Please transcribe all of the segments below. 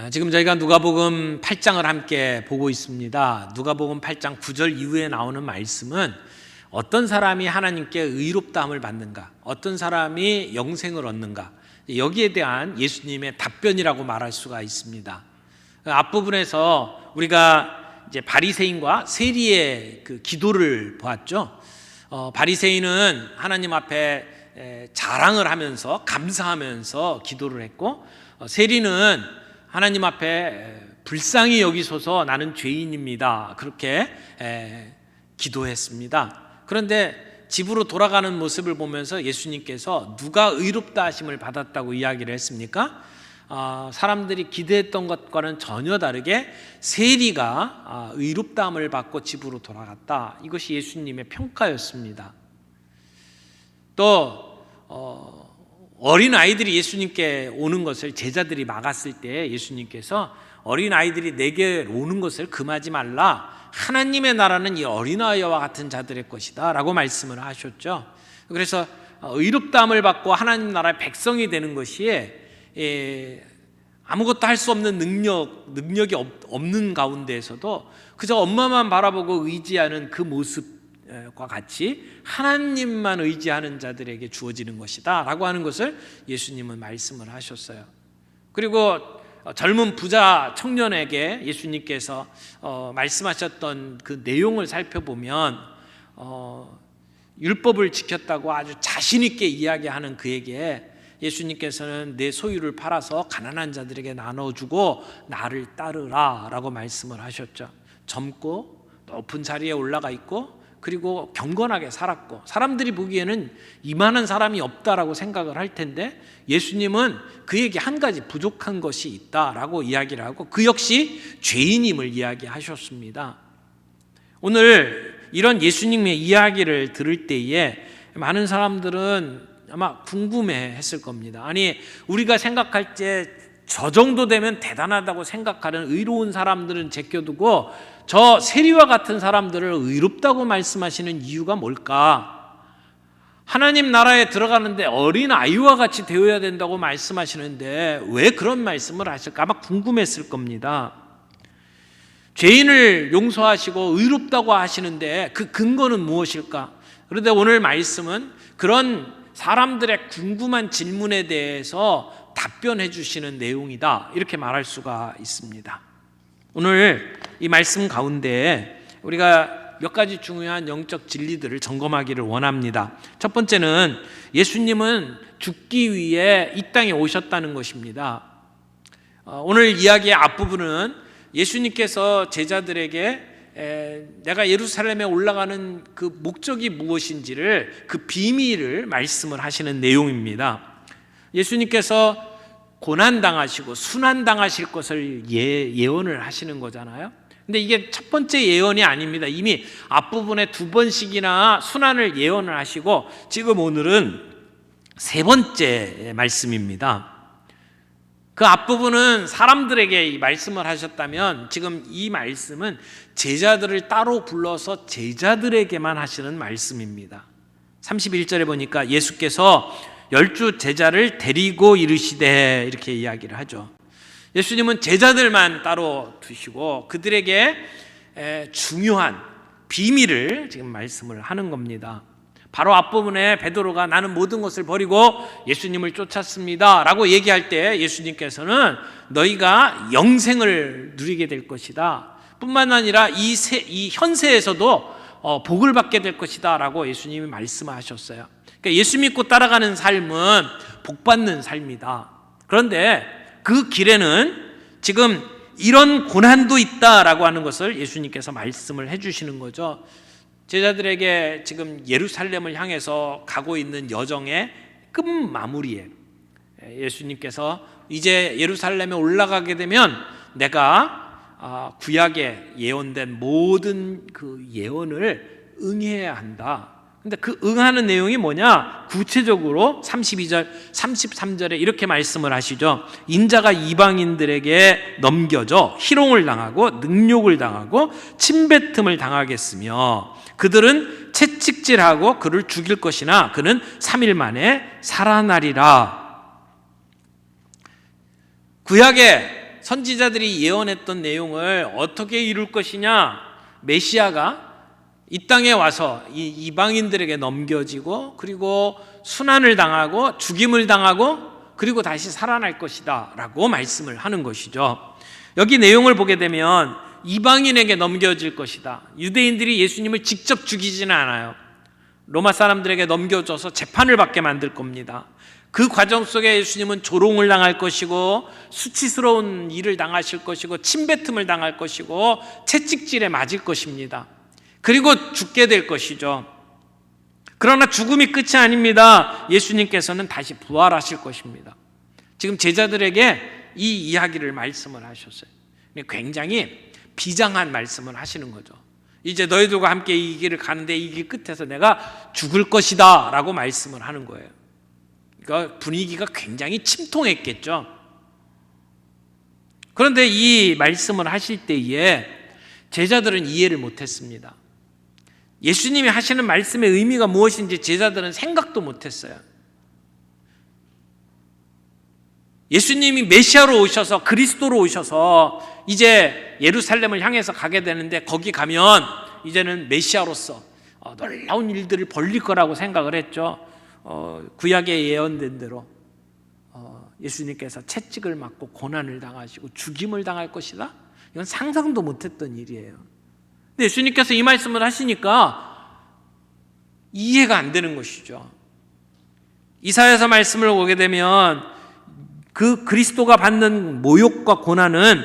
지금 저희가 누가복음 8장을 함께 보고 있습니다. 누가복음 8장 9절 이후에 나오는 말씀은 어떤 사람이 하나님께 의롭다함을 받는가, 어떤 사람이 영생을 얻는가, 여기에 대한 예수님의 답변이라고 말할 수가 있습니다. 앞부분에서 우리가 이제 바리새인과 세리의 그 기도를 보았죠. 바리새인은 하나님 앞에 자랑을 하면서 감사하면서 기도를 했고, 세리는 하나님 앞에 불쌍히 여기소서 나는 죄인입니다, 그렇게 기도했습니다. 그런데 집으로 돌아가는 모습을 보면서 예수님께서 누가 의롭다 하심을 받았다고 이야기를 했습니까? 사람들이 기대했던 것과는 전혀 다르게 세리가 의롭다함을 받고 집으로 돌아갔다. 이것이 예수님의 평가였습니다. 또 어린 아이들이 예수님께 오는 것을 제자들이 막았을 때 예수님께서 어린 아이들이 내게 오는 것을 금하지 말라, 하나님의 나라는 이 어린아이와 같은 자들의 것이다 라고 말씀을 하셨죠. 그래서 의롭다함을 받고 하나님 나라의 백성이 되는 것이 아무것도 할 수 없는 능력이 없는 가운데에서도 그저 엄마만 바라보고 의지하는 그 모습과 같이 하나님만 의지하는 자들에게 주어지는 것이다 라고 하는 것을 예수님은 말씀을 하셨어요. 그리고 젊은 부자 청년에게 예수님께서 말씀하셨던 그 내용을 살펴보면 율법을 지켰다고 아주 자신 있게 이야기하는 그에게 예수님께서는 내 소유를 팔아서 가난한 자들에게 나눠주고 나를 따르라 라고 말씀을 하셨죠. 젊고 높은 자리에 올라가 있고 그리고 경건하게 살았고 사람들이 보기에는 이만한 사람이 없다라고 생각을 할 텐데 예수님은 그에게 한 가지 부족한 것이 있다라고 이야기를 하고 그 역시 죄인임을 이야기하셨습니다. 오늘 이런 예수님의 이야기를 들을 때에 많은 사람들은 아마 궁금해했을 겁니다. 아니, 우리가 생각할 때 저 정도 되면 대단하다고 생각하는 의로운 사람들은 제껴두고 저 세리와 같은 사람들을 의롭다고 말씀하시는 이유가 뭘까? 하나님 나라에 들어가는데 어린 아이와 같이 되어야 된다고 말씀하시는데 왜 그런 말씀을 하실까? 아마 궁금했을 겁니다. 죄인을 용서하시고 의롭다고 하시는데 그 근거는 무엇일까? 그런데 오늘 말씀은 그런 사람들의 궁금한 질문에 대해서 답변해 주시는 내용이다, 이렇게 말할 수가 있습니다. 오늘 이 말씀 가운데 우리가 몇 가지 중요한 영적 진리들을 점검하기를 원합니다. 첫 번째는 예수님은 죽기 위해 이 땅에 오셨다는 것입니다. 오늘 이야기의 앞부분은 예수님께서 제자들에게 내가 예루살렘에 올라가는 그 목적이 무엇인지를, 그 비밀을 말씀을 하시는 내용입니다. 예수님께서 고난당하시고 순환당하실 것을 예언을 하시는 거잖아요. 근데 이게 첫 번째 예언이 아닙니다. 이미 앞부분에 두 번씩이나 순환을 예언을 하시고 지금 오늘은 세 번째 말씀입니다. 그 앞부분은 사람들에게 이 말씀을 하셨다면 지금 이 말씀은 제자들을 따로 불러서 제자들에게만 하시는 말씀입니다. 31절에 보니까 예수께서 12 제자를 데리고 이르시되, 이렇게 이야기를 하죠. 예수님은 제자들만 따로 두시고 그들에게 중요한 비밀을 지금 말씀을 하는 겁니다. 바로 앞부분에 베드로가 나는 모든 것을 버리고 예수님을 쫓았습니다 라고 얘기할 때 예수님께서는 너희가 영생을 누리게 될 것이다, 뿐만 아니라 이 현세에서도 복을 받게 될 것이다 라고 예수님이 말씀하셨어요. 그러니까 예수 믿고 따라가는 삶은 복받는 삶이다. 그런데 그 길에는 지금 이런 고난도 있다라고 하는 것을 예수님께서 말씀을 해주시는 거죠. 제자들에게 지금 예루살렘을 향해서 가고 있는 여정의 끝마무리에 예수님께서 이제 예루살렘에 올라가게 되면 내가 구약에 예언된 모든 그 예언을 응해야 한다. 근데 그 응하는 내용이 뭐냐? 구체적으로 32절, 33절에 이렇게 말씀을 하시죠. 인자가 이방인들에게 넘겨져 희롱을 당하고 능욕을 당하고 침뱉음을 당하겠으며 그들은 채찍질하고 그를 죽일 것이나 그는 3일 만에 살아나리라. 구약에 선지자들이 예언했던 내용을 어떻게 이룰 것이냐? 메시아가 이 땅에 와서 이 이방인들에게 넘겨지고 그리고 순환을 당하고 죽임을 당하고 그리고 다시 살아날 것이다 라고 말씀을 하는 것이죠. 여기 내용을 보게 되면 이방인에게 넘겨질 것이다. 유대인들이 예수님을 직접 죽이지는 않아요. 로마 사람들에게 넘겨줘서 재판을 받게 만들 겁니다. 그 과정 속에 예수님은 조롱을 당할 것이고 수치스러운 일을 당하실 것이고 침뱉음을 당할 것이고 채찍질에 맞을 것입니다. 그리고 죽게 될 것이죠. 그러나 죽음이 끝이 아닙니다. 예수님께서는 다시 부활하실 것입니다. 지금 제자들에게 이 이야기를 말씀을 하셨어요. 굉장히 비장한 말씀을 하시는 거죠. 이제 너희들과 함께 이 길을 가는데 이 길 끝에서 내가 죽을 것이다 라고 말씀을 하는 거예요. 그러니까 분위기가 굉장히 침통했겠죠. 그런데 이 말씀을 하실 때에 제자들은 이해를 못했습니다. 예수님이 하시는 말씀의 의미가 무엇인지 제자들은 생각도 못했어요. 예수님이 메시아로 오셔서 그리스도로 오셔서 이제 예루살렘을 향해서 가게 되는데 거기 가면 이제는 메시아로서 놀라운 일들을 벌릴 거라고 생각을 했죠. 구약에 예언된 대로 예수님께서 채찍을 맞고 고난을 당하시고 죽임을 당할 것이다. 이건 상상도 못했던 일이에요. 근데 예수님께서 이 말씀을 하시니까 이해가 안 되는 것이죠. 이사야서 말씀을 보게 되면 그 그리스도가 받는 모욕과 고난은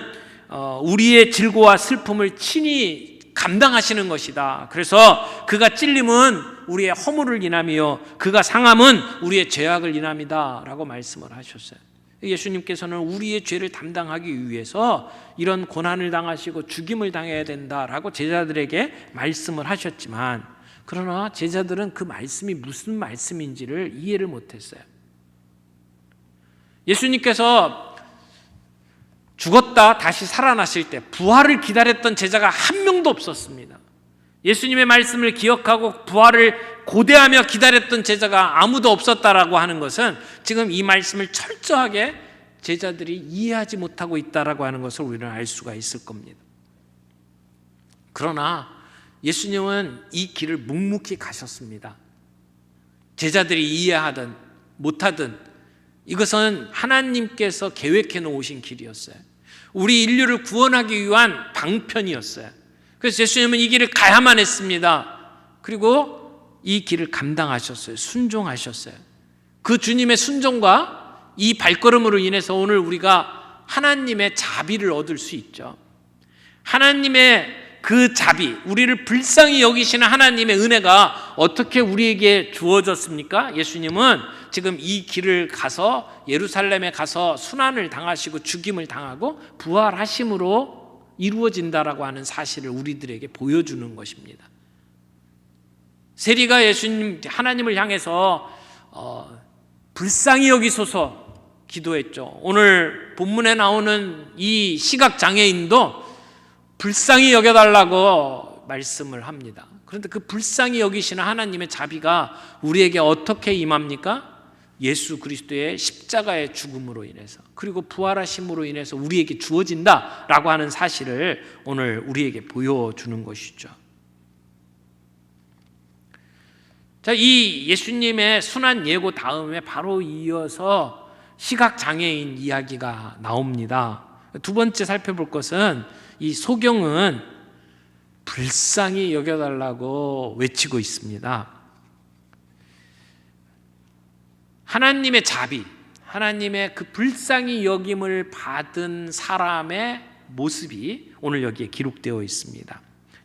우리의 질고와 슬픔을 친히 감당하시는 것이다. 그래서 그가 찔림은 우리의 허물을 인함이요 그가 상함은 우리의 죄악을 인함이다 라고 말씀을 하셨어요. 예수님께서는 우리의 죄를 담당하기 위해서 이런 고난을 당하시고 죽임을 당해야 된다라고 제자들에게 말씀을 하셨지만 그러나 제자들은 그 말씀이 무슨 말씀인지를 이해를 못했어요. 예수님께서 죽었다 다시 살아나실 때 부활을 기다렸던 제자가 한 명도 없었습니다. 예수님의 말씀을 기억하고 부활을 고대하며 기다렸던 제자가 아무도 없었다라고 하는 것은 지금 이 말씀을 철저하게 제자들이 이해하지 못하고 있다라고 하는 것을 우리는 알 수가 있을 겁니다. 그러나 예수님은 이 길을 묵묵히 가셨습니다. 제자들이 이해하든 못하든 이것은 하나님께서 계획해 놓으신 길이었어요. 우리 인류를 구원하기 위한 방편이었어요. 그래서 예수님은 이 길을 가야만 했습니다. 그리고 이 길을 감당하셨어요. 순종하셨어요. 그 주님의 순종과 이 발걸음으로 인해서 오늘 우리가 하나님의 자비를 얻을 수 있죠. 하나님의 그 자비, 우리를 불쌍히 여기시는 하나님의 은혜가 어떻게 우리에게 주어졌습니까? 예수님은 지금 이 길을 가서 예루살렘에 가서 순환을 당하시고 죽임을 당하고 부활하심으로 이루어진다라고 하는 사실을 우리들에게 보여주는 것입니다. 세리가 예수님 하나님을 향해서 불쌍히 여기소서 기도했죠. 오늘 본문에 나오는 이 시각장애인도 불쌍히 여겨달라고 말씀을 합니다. 그런데 그 불쌍히 여기시는 하나님의 자비가 우리에게 어떻게 임합니까? 예수 그리스도의 십자가의 죽음으로 인해서 그리고 부활하심으로 인해서 우리에게 주어진다라고 하는 사실을 오늘 우리에게 보여주는 것이죠. 자, 이 예수님의 순환 예고 다음에 바로 이어서 시각장애인 이야기가 나옵니다. 두 번째 살펴볼 것은 이 소경은 불쌍히 여겨달라고 외치고 있습니다. 하나님의 자비, 하나님의 그 불쌍히 여김을 받은 사람의 모습이 오늘 여기에 기록되어 있습니다.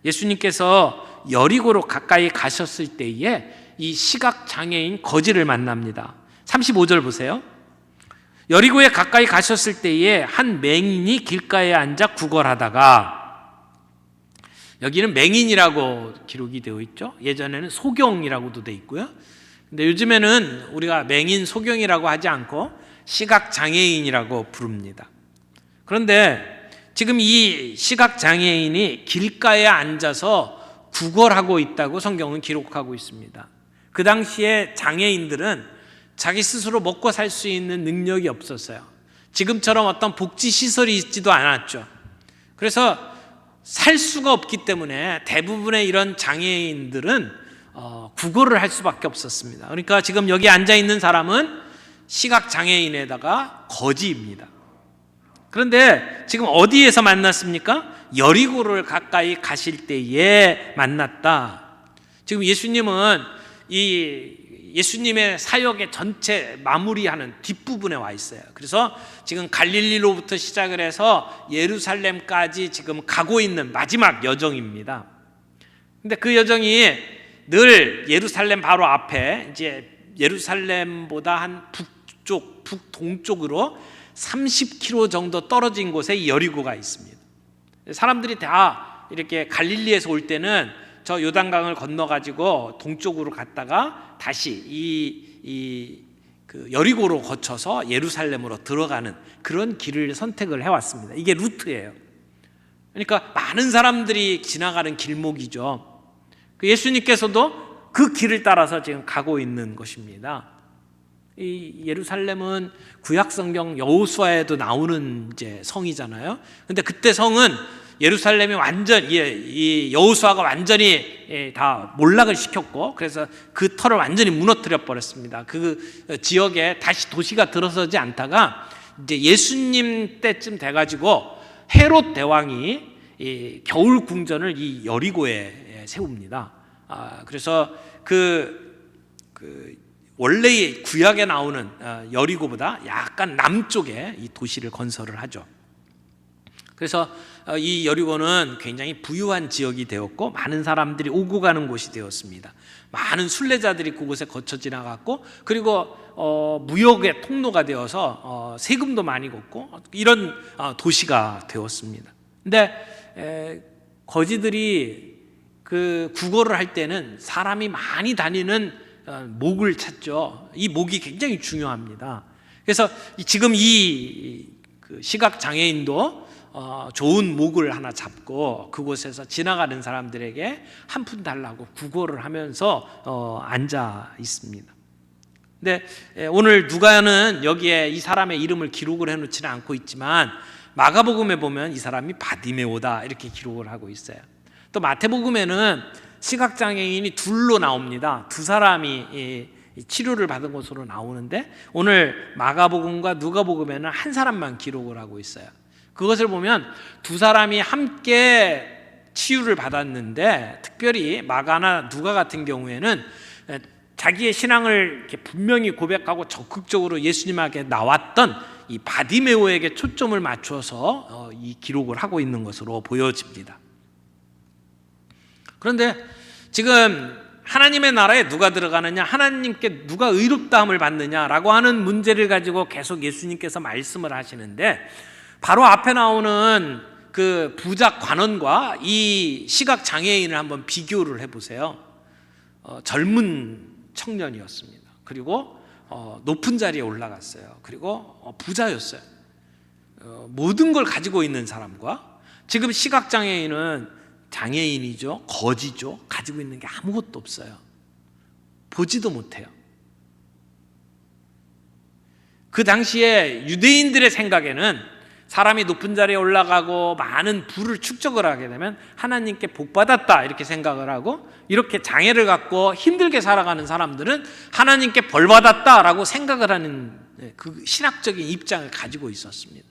예수님께서 여리고로 가까이 가셨을 때에 이 시각장애인 거지를 만납니다. 35절 보세요. 여리고에 가까이 가셨을 때에 한 맹인이 길가에 앉아 구걸하다가, 여기는 맹인이라고 기록이 되어 있죠. 예전에는 소경이라고도 되어 있고요. 근데 요즘에는 우리가 맹인, 소경이라고 하지 않고 시각장애인이라고 부릅니다. 그런데 지금 이 시각장애인이 길가에 앉아서 구걸하고 있다고 성경은 기록하고 있습니다. 그 당시에 장애인들은 자기 스스로 먹고 살 수 있는 능력이 없었어요. 지금처럼 어떤 복지 시설이 있지도 않았죠. 그래서 살 수가 없기 때문에 대부분의 이런 장애인들은 구걸을 할 수밖에 없었습니다. 그러니까 지금 여기 앉아 있는 사람은 시각 장애인에다가 거지입니다. 그런데 지금 어디에서 만났습니까? 여리고를 가까이 가실 때에 만났다. 지금 예수님은 이 예수님의 사역의 전체 마무리하는 뒷부분에 와 있어요. 그래서 지금 갈릴리로부터 시작을 해서 예루살렘까지 지금 가고 있는 마지막 여정입니다. 근데 그 여정이 늘 예루살렘 바로 앞에 이제 예루살렘보다 한 북쪽, 북동쪽으로 30km 정도 떨어진 곳에 여리고가 있습니다. 사람들이 다 이렇게 갈릴리에서 올 때는 저 요단강을 건너가지고 동쪽으로 갔다가 다시 그 여리고로 거쳐서 예루살렘으로 들어가는 그런 길을 선택을 해왔습니다. 이게 루트예요. 그러니까 많은 사람들이 지나가는 길목이죠. 예수님께서도 그 길을 따라서 지금 가고 있는 것입니다. 이 예루살렘은 구약성경 여호수아에도 나오는 이제 성이잖아요. 근데 그때 성은 예루살렘이 이 여호수아가 완전히 다 몰락을 시켰고, 그래서 그 터를 완전히 무너뜨려 버렸습니다. 그 지역에 다시 도시가 들어서지 않다가 이제 예수님 때쯤 돼가지고 헤롯 대왕이 이 겨울 궁전을 이 여리고에 세웁니다. 그래서 원래 구약에 나오는 여리고보다 약간 남쪽에 이 도시를 건설을 하죠. 그래서 이 여리고는 굉장히 부유한 지역이 되었고 많은 사람들이 오고 가는 곳이 되었습니다. 많은 순례자들이 그곳에 거쳐 지나갔고, 그리고 무역의 통로가 되어서 세금도 많이 걷고 이런 도시가 되었습니다. 근데 거지들이 그 구걸을 할 때는 사람이 많이 다니는 목을 찾죠. 이 목이 굉장히 중요합니다. 그래서 지금 그 시각 장애인도 좋은 목을 하나 잡고 그곳에서 지나가는 사람들에게 한 푼 달라고 구걸을 하면서 앉아 있습니다. 근데 오늘 누가는 여기에 이 사람의 이름을 기록을 해놓지는 않고 있지만 마가복음에 보면 이 사람이 바디메오다 이렇게 기록을 하고 있어요. 또 마태복음에는 시각장애인이 둘로 나옵니다. 두 사람이 치료를 받은 것으로 나오는데 오늘 마가복음과 누가복음에는 한 사람만 기록을 하고 있어요. 그것을 보면 두 사람이 함께 치유를 받았는데, 특별히 마가나 누가 같은 경우에는 자기의 신앙을 이렇게 분명히 고백하고 적극적으로 예수님에게 나왔던 이 바디메오에게 초점을 맞춰서 이 기록을 하고 있는 것으로 보여집니다. 그런데 지금 하나님의 나라에 누가 들어가느냐, 하나님께 누가 의롭다함을 받느냐라고 하는 문제를 가지고 계속 예수님께서 말씀을 하시는데, 바로 앞에 나오는 그 부자 관원과 이 시각 장애인을 한번 비교를 해보세요. 젊은 청년이었습니다. 그리고 높은 자리에 올라갔어요. 그리고 부자였어요. 모든 걸 가지고 있는 사람과 지금 시각 장애인은 장애인이죠, 거지죠, 가지고 있는 게 아무것도 없어요. 보지도 못해요. 그 당시에 유대인들의 생각에는 사람이 높은 자리에 올라가고 많은 부를 축적을 하게 되면 하나님께 복받았다 이렇게 생각을 하고, 이렇게 장애를 갖고 힘들게 살아가는 사람들은 하나님께 벌받았다라고 생각을 하는 그 신학적인 입장을 가지고 있었습니다.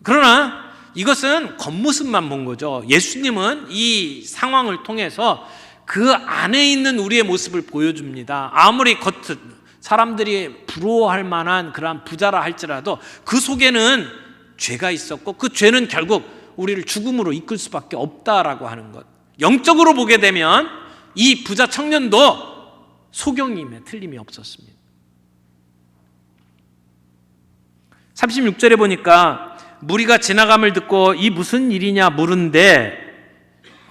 그러나 이것은 겉모습만 본 거죠. 예수님은 이 상황을 통해서 그 안에 있는 우리의 모습을 보여줍니다. 아무리 겉은 사람들이 부러워할 만한 그러한 부자라 할지라도 그 속에는 죄가 있었고, 그 죄는 결국 우리를 죽음으로 이끌 수밖에 없다라고 하는 것. 영적으로 보게 되면 이 부자 청년도 소경임에 틀림이 없었습니다. 36절에 보니까 무리가 지나감을 듣고 이 무슨 일이냐 물은데,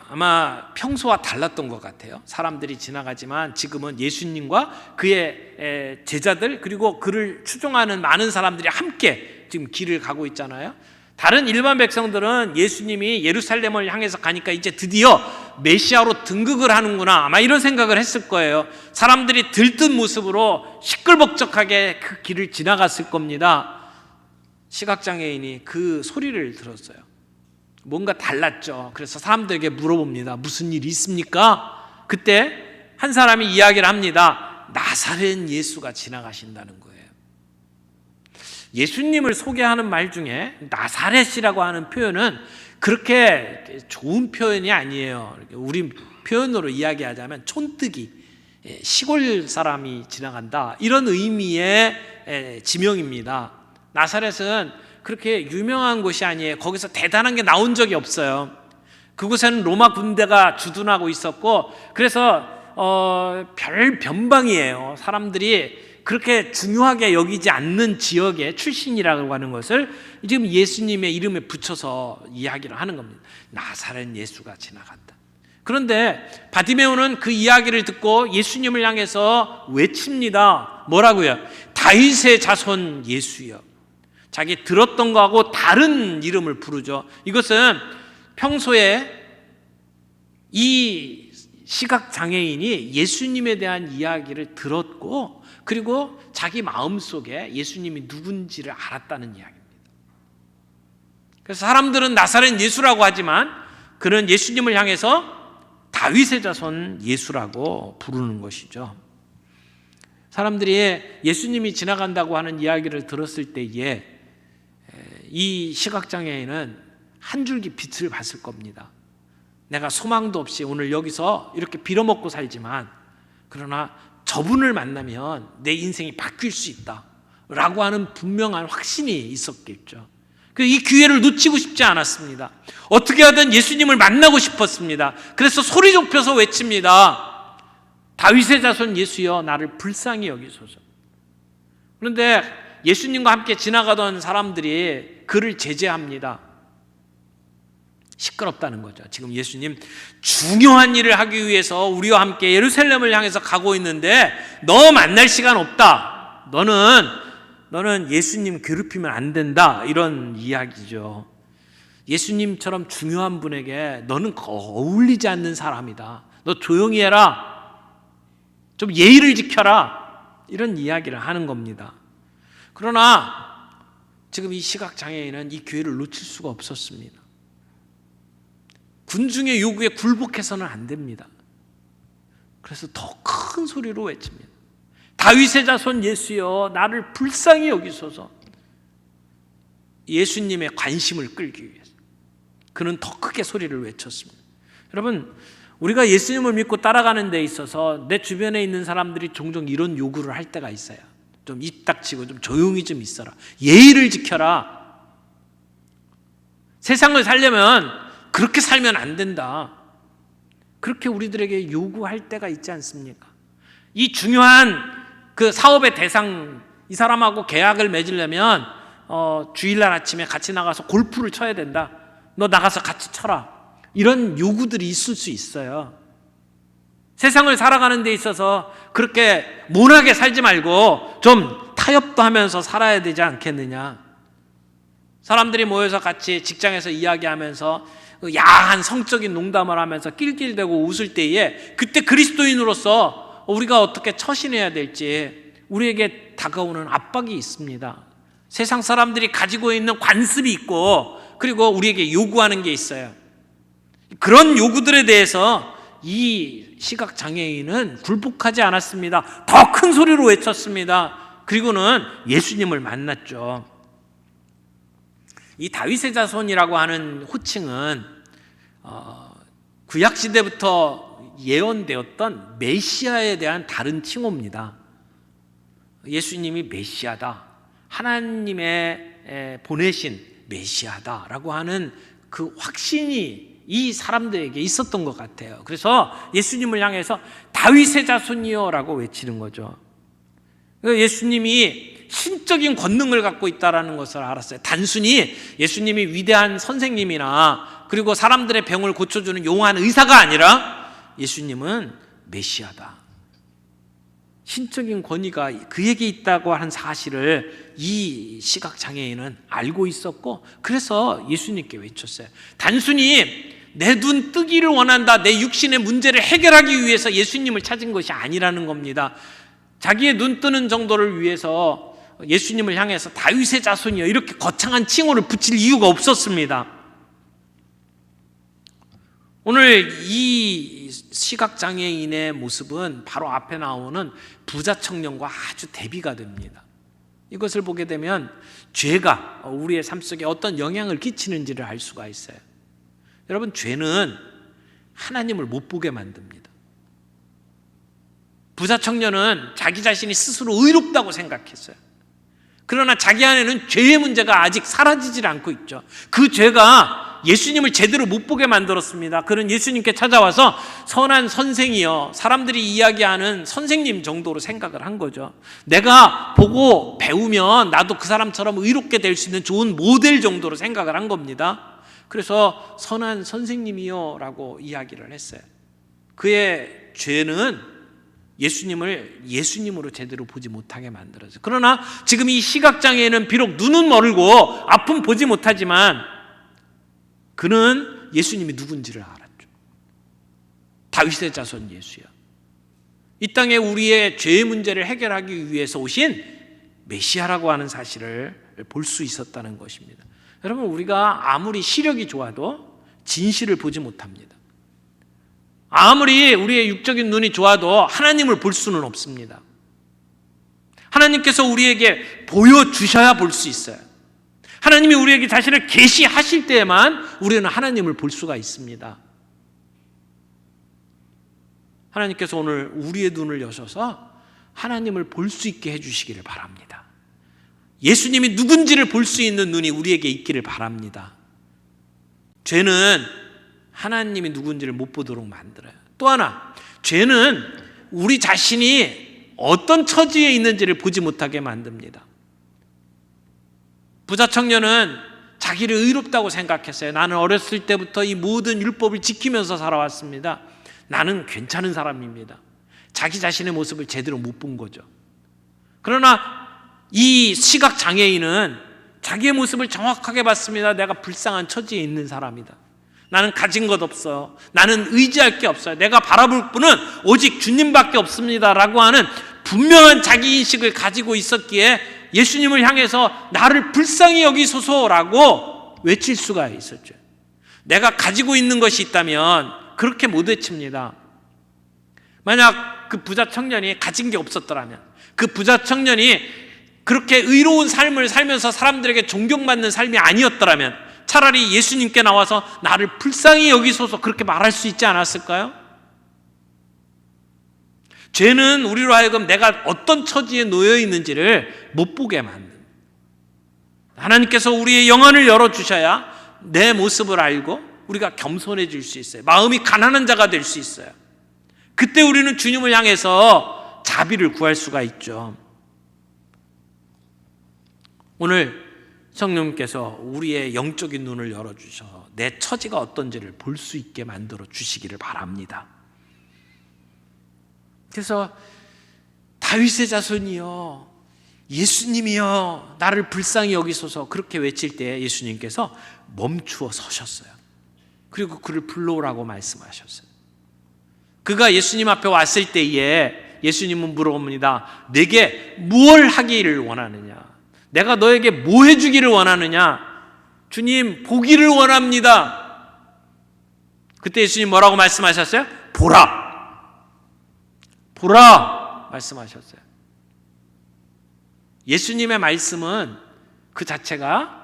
아마 평소와 달랐던 것 같아요. 사람들이 지나가지만 지금은 예수님과 그의 제자들, 그리고 그를 추종하는 많은 사람들이 함께 지금 길을 가고 있잖아요. 다른 일반 백성들은 예수님이 예루살렘을 향해서 가니까 이제 드디어 메시아로 등극을 하는구나, 아마 이런 생각을 했을 거예요. 사람들이 들뜬 모습으로 시끌벅적하게 그 길을 지나갔을 겁니다. 시각장애인이 그 소리를 들었어요. 뭔가 달랐죠. 그래서 사람들에게 물어봅니다. 무슨 일이 있습니까? 그때 한 사람이 이야기를 합니다. 나사렛 예수가 지나가신다는 거예요. 예수님을 소개하는 말 중에 나사렛이라고 하는 표현은 그렇게 좋은 표현이 아니에요. 우리 표현으로 이야기하자면 촌뜨기, 시골 사람이 지나간다, 이런 의미의 지명입니다. 나사렛은 그렇게 유명한 곳이 아니에요. 거기서 대단한 게 나온 적이 없어요. 그곳에는 로마 군대가 주둔하고 있었고, 그래서 별 변방이에요. 사람들이 그렇게 중요하게 여기지 않는 지역의 출신이라고 하는 것을 지금 예수님의 이름에 붙여서 이야기를 하는 겁니다. 나사렛 예수가 지나갔다. 그런데 바디메오는 그 이야기를 듣고 예수님을 향해서 외칩니다. 뭐라고요? 다윗의 자손 예수여. 자기 들었던 거하고 다른 이름을 부르죠. 이것은 평소에 이 시각장애인이 예수님에 대한 이야기를 들었고, 그리고 자기 마음속에 예수님이 누군지를 알았다는 이야기입니다. 그래서 사람들은 나사렛 예수라고 하지만 그는 예수님을 향해서 다윗의 자손 예수라고 부르는 것이죠. 사람들이 예수님이 지나간다고 하는 이야기를 들었을 때에 이 시각장애인은 한 줄기 빛을 봤을 겁니다. 내가 소망도 없이 오늘 여기서 이렇게 빌어먹고 살지만, 그러나 저분을 만나면 내 인생이 바뀔 수 있다라고 하는 분명한 확신이 있었겠죠. 이 기회를 놓치고 싶지 않았습니다. 어떻게 하든 예수님을 만나고 싶었습니다. 그래서 소리 좁혀서 외칩니다. 다윗의 자손 예수여, 나를 불쌍히 여기소서. 그런데 예수님과 함께 지나가던 사람들이 그를 제재합니다. 시끄럽다는 거죠. 지금 예수님 중요한 일을 하기 위해서 우리와 함께 예루살렘을 향해서 가고 있는데 너 만날 시간 없다. 너는 예수님 괴롭히면 안 된다. 이런 이야기죠. 예수님처럼 중요한 분에게 너는 어울리지 않는 사람이다. 너 조용히 해라. 좀 예의를 지켜라. 이런 이야기를 하는 겁니다. 그러나 지금 이 시각장애인은 이 기회를 놓칠 수가 없었습니다. 군중의 요구에 굴복해서는 안 됩니다. 그래서 더 큰 소리로 외칩니다. 다윗의 자손 예수여, 나를 불쌍히 여기소서. 예수님의 관심을 끌기 위해서 그는 더 크게 소리를 외쳤습니다. 여러분, 우리가 예수님을 믿고 따라가는 데 있어서 내 주변에 있는 사람들이 종종 이런 요구를 할 때가 있어요. 좀 입 닥치고 좀 조용히 좀 있어라. 예의를 지켜라. 세상을 살려면 그렇게 살면 안 된다. 그렇게 우리들에게 요구할 때가 있지 않습니까? 이 중요한 그 사업의 대상, 이 사람하고 계약을 맺으려면 주일날 아침에 같이 나가서 골프를 쳐야 된다. 너 나가서 같이 쳐라. 이런 요구들이 있을 수 있어요. 세상을 살아가는 데 있어서 그렇게 모나게 살지 말고 좀 타협도 하면서 살아야 되지 않겠느냐. 사람들이 모여서 같이 직장에서 이야기하면서 야한 성적인 농담을 하면서 낄낄대고 웃을 때에 그때 그리스도인으로서 우리가 어떻게 처신해야 될지 우리에게 다가오는 압박이 있습니다. 세상 사람들이 가지고 있는 관습이 있고, 그리고 우리에게 요구하는 게 있어요. 그런 요구들에 대해서 이 시각장애인은 굴복하지 않았습니다. 더 큰 소리로 외쳤습니다. 그리고는 예수님을 만났죠. 이 다윗의 자손이라고 하는 호칭은 구약시대부터 예언되었던 메시아에 대한 다른 칭호입니다. 예수님이 메시아다, 하나님의 보내신 메시아다라고 하는 그 확신이 이 사람들에게 있었던 것 같아요. 그래서 예수님을 향해서 다윗의 자손이여 라고 외치는 거죠. 예수님이 신적인 권능을 갖고 있다는 것을 알았어요. 단순히 예수님이 위대한 선생님이나 그리고 사람들의 병을 고쳐주는 용한 의사가 아니라 예수님은 메시아다. 신적인 권위가 그에게 있다고 하는 사실을 이 시각장애인은 알고 있었고, 그래서 예수님께 외쳤어요. 단순히 내 눈 뜨기를 원한다, 내 육신의 문제를 해결하기 위해서 예수님을 찾은 것이 아니라는 겁니다. 자기의 눈 뜨는 정도를 위해서 예수님을 향해서 다윗의 자손이여 이렇게 거창한 칭호를 붙일 이유가 없었습니다. 오늘 이 시각장애인의 모습은 바로 앞에 나오는 부자 청년과 아주 대비가 됩니다. 이것을 보게 되면 죄가 우리의 삶 속에 어떤 영향을 끼치는지를 알 수가 있어요. 여러분, 죄는 하나님을 못 보게 만듭니다. 부자 청년은 자기 자신이 스스로 의롭다고 생각했어요. 그러나 자기 안에는 죄의 문제가 아직 사라지질 않고 있죠. 그 죄가 예수님을 제대로 못 보게 만들었습니다. 그는 예수님께 찾아와서 선한 선생이여, 사람들이 이야기하는 선생님 정도로 생각을 한 거죠. 내가 보고 배우면 나도 그 사람처럼 의롭게 될 수 있는 좋은 모델 정도로 생각을 한 겁니다. 그래서 선한 선생님이여 라고 이야기를 했어요. 그의 죄는 예수님을 예수님으로 제대로 보지 못하게 만들어서. 그러나 지금 이 시각장애인은 비록 눈은 멀고 앞은 보지 못하지만 그는 예수님이 누군지를 알았죠. 다윗의 자손 예수야. 이 땅에 우리의 죄의 문제를 해결하기 위해서 오신 메시아라고 하는 사실을 볼 수 있었다는 것입니다. 여러분, 우리가 아무리 시력이 좋아도 진실을 보지 못합니다. 아무리 우리의 육적인 눈이 좋아도 하나님을 볼 수는 없습니다. 하나님께서 우리에게 보여주셔야 볼 수 있어요. 하나님이 우리에게 자신을 계시하실 때에만 우리는 하나님을 볼 수가 있습니다. 하나님께서 오늘 우리의 눈을 여셔서 하나님을 볼 수 있게 해주시기를 바랍니다. 예수님이 누군지를 볼 수 있는 눈이 우리에게 있기를 바랍니다. 죄는 하나님이 누군지를 못 보도록 만들어요. 또 하나, 죄는 우리 자신이 어떤 처지에 있는지를 보지 못하게 만듭니다. 부자 청년은 자기를 의롭다고 생각했어요. 나는 어렸을 때부터 이 모든 율법을 지키면서 살아왔습니다. 나는 괜찮은 사람입니다. 자기 자신의 모습을 제대로 못 본 거죠. 그러나 이 시각장애인은 자기의 모습을 정확하게 봤습니다. 내가 불쌍한 처지에 있는 사람이다. 나는 가진 것 없어요. 나는 의지할 게 없어요. 내가 바라볼 분은 오직 주님밖에 없습니다 라고 하는 분명한 자기인식을 가지고 있었기에 예수님을 향해서 나를 불쌍히 여기소서라고 외칠 수가 있었죠. 내가 가지고 있는 것이 있다면 그렇게 못 외칩니다. 만약 그 부자 청년이 가진 게 없었더라면, 그 부자 청년이 그렇게 의로운 삶을 살면서 사람들에게 존경받는 삶이 아니었더라면 차라리 예수님께 나와서 나를 불쌍히 여기소서 그렇게 말할 수 있지 않았을까요? 죄는 우리로 하여금 내가 어떤 처지에 놓여 있는지를 못 보게 만듭니다. 하나님께서 우리의 영안을 열어주셔야 내 모습을 알고 우리가 겸손해질 수 있어요. 마음이 가난한 자가 될 수 있어요. 그때 우리는 주님을 향해서 자비를 구할 수가 있죠. 오늘 성령님께서 우리의 영적인 눈을 열어주셔서 내 처지가 어떤지를 볼 수 있게 만들어 주시기를 바랍니다. 그래서 다윗의 자손이여, 예수님이여, 나를 불쌍히 여기소서 그렇게 외칠 때 예수님께서 멈추어 서셨어요. 그리고 그를 불러오라고 말씀하셨어요. 그가 예수님 앞에 왔을 때에 예수님은 물어봅니다. 내게 무엇을 하기를 원하느냐? 내가 너에게 뭐 해주기를 원하느냐? 주님, 보기를 원합니다. 그때 예수님 뭐라고 말씀하셨어요? 보라! 보라! 말씀하셨어요. 예수님의 말씀은 그 자체가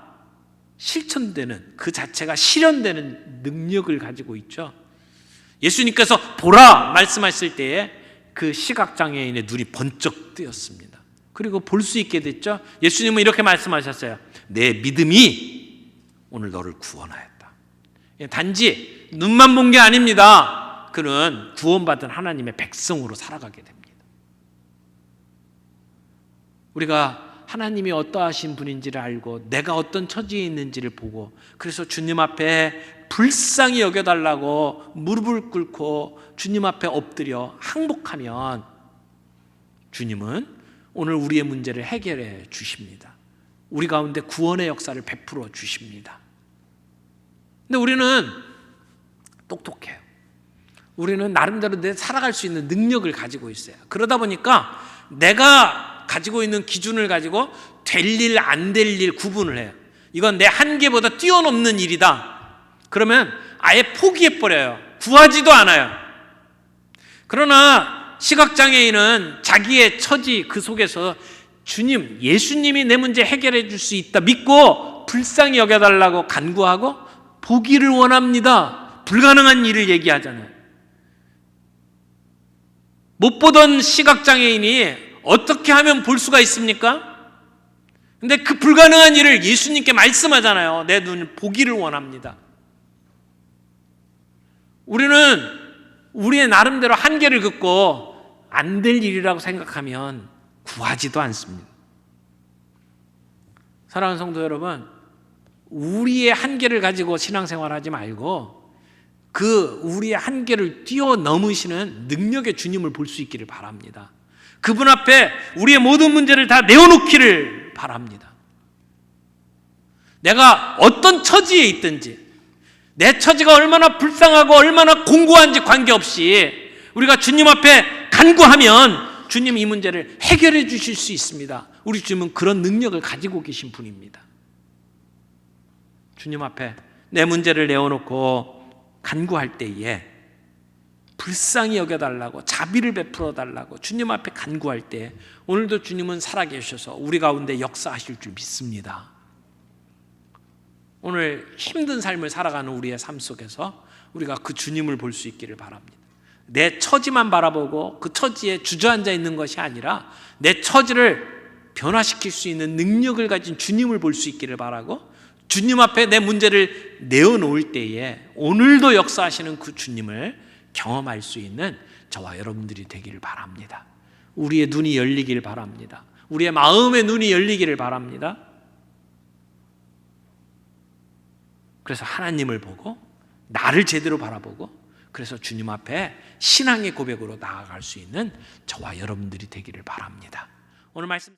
실천되는, 그 자체가 실현되는 능력을 가지고 있죠. 예수님께서 보라! 말씀하실 때에 그 시각장애인의 눈이 번쩍 뜨였습니다. 그리고 볼 수 있게 됐죠. 예수님은 이렇게 말씀하셨어요. 내 믿음이 오늘 너를 구원하였다. 단지 눈만 본 게 아닙니다. 그는 구원받은 하나님의 백성으로 살아가게 됩니다. 우리가 하나님이 어떠하신 분인지를 알고 내가 어떤 처지에 있는지를 보고 그래서 주님 앞에 불쌍히 여겨달라고 무릎을 꿇고 주님 앞에 엎드려 항복하면 주님은 오늘 우리의 문제를 해결해 주십니다. 우리 가운데 구원의 역사를 베풀어 주십니다. 근데 우리는 똑똑해요. 우리는 나름대로 살아갈 수 있는 능력을 가지고 있어요. 그러다 보니까 내가 가지고 있는 기준을 가지고 될 일, 안 될 일 구분을 해요. 이건 내 한계보다 뛰어넘는 일이다. 그러면 아예 포기해버려요. 구하지도 않아요. 그러나 시각장애인은 자기의 처지 그 속에서 주님, 예수님이 내 문제 해결해 줄 수 있다 믿고 불쌍히 여겨달라고 간구하고 보기를 원합니다. 불가능한 일을 얘기하잖아요. 못 보던 시각장애인이 어떻게 하면 볼 수가 있습니까? 근데 그 불가능한 일을 예수님께 말씀하잖아요. 내 눈을 보기를 원합니다. 우리는 우리의 나름대로 한계를 긋고 안 될 일이라고 생각하면 구하지도 않습니다. 사랑하는 성도 여러분, 우리의 한계를 가지고 신앙생활하지 말고 그 우리의 한계를 뛰어넘으시는 능력의 주님을 볼 수 있기를 바랍니다. 그분 앞에 우리의 모든 문제를 다 내어놓기를 바랍니다. 내가 어떤 처지에 있든지, 내 처지가 얼마나 불쌍하고 얼마나 공고한지 관계없이 우리가 주님 앞에 간구하면 주님이 이 문제를 해결해 주실 수 있습니다. 우리 주님은 그런 능력을 가지고 계신 분입니다. 주님 앞에 내 문제를 내어놓고 간구할 때에 불쌍히 여겨달라고, 자비를 베풀어 달라고 주님 앞에 간구할 때 오늘도 주님은 살아계셔서 우리 가운데 역사하실 줄 믿습니다. 오늘 힘든 삶을 살아가는 우리의 삶 속에서 우리가 그 주님을 볼 수 있기를 바랍니다. 내 처지만 바라보고 그 처지에 주저앉아 있는 것이 아니라 내 처지를 변화시킬 수 있는 능력을 가진 주님을 볼 수 있기를 바라고, 주님 앞에 내 문제를 내어놓을 때에 오늘도 역사하시는 그 주님을 경험할 수 있는 저와 여러분들이 되기를 바랍니다. 우리의 눈이 열리기를 바랍니다. 우리의 마음의 눈이 열리기를 바랍니다. 그래서 하나님을 보고 나를 제대로 바라보고, 그래서 주님 앞에 신앙의 고백으로 나아갈 수 있는 저와 여러분들이 되기를 바랍니다. 오늘 말씀